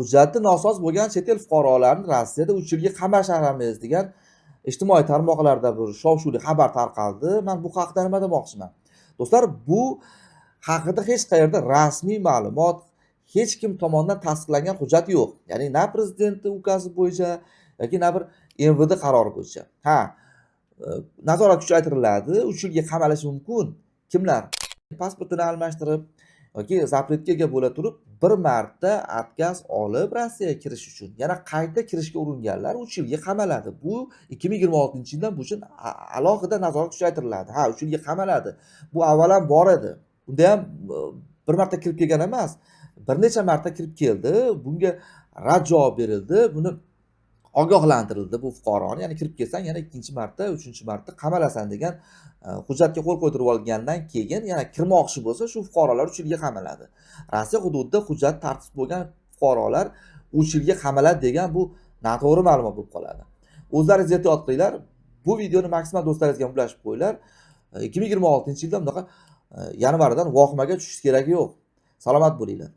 hujjati nosoz bo'lgan chet el fuqarolarini Rossiyada 3 yilga qamashamiz degan ijtimoiy tarmoqlarda bir shov-shuvli xabar tarqaldi. Men bu haqida nima demoqchiman? Do'stlar, bu haqida hech qayerda rasmiy ma'lumot, hech kim tomonidan tasdiqlangan hujjat yo'q. Ya'ni na prezidentning ukazi bo'yicha yoki na bir MVD qarori bo'yicha. Nazorat kuchaytiriladi, 3 yilga qamalishi mumkin. Kimlar pasportini almashtirib yoki zapretga ega bo'la turib bir marta отказ olib Rossiyaga kirish uchun yana qayta kirishga uringanlar 3 yilga qamaladi. Bu 2026-yildan bu uchun alohida nazorat kuchaytiriladi. 3 yilga qamaladi. Bu avvalan bor edi. Unda ham bir marta kirib kelgan emas, bir necha marta kirib keldi. Bunga rad javob berildi. Buni ogohlantirildi bu fuqaroni. Ya'ni kirib kelsang yana 2-marta, 3-marta qamalasan degan hujjatga qo'l qo'ydirib olgandan keyin yana kirmoqchi bo'lsa, shu fuqarolar 3 yilga qamaladi. Rossiya hududida hujjat tartib bo'lgan fuqarolar 3 yilga qamaladi degan bu noto'g'ri ma'lumot bo'lib qoladi. O'zlaringiz ehtiyot qilinglar. Bu videoni maksimal do'stlaringizga ulashib qo'yinglar. 2026-yilda bunaqa yanvardan vohimaga tushish keragi yo'q. Salomat bo'linglar.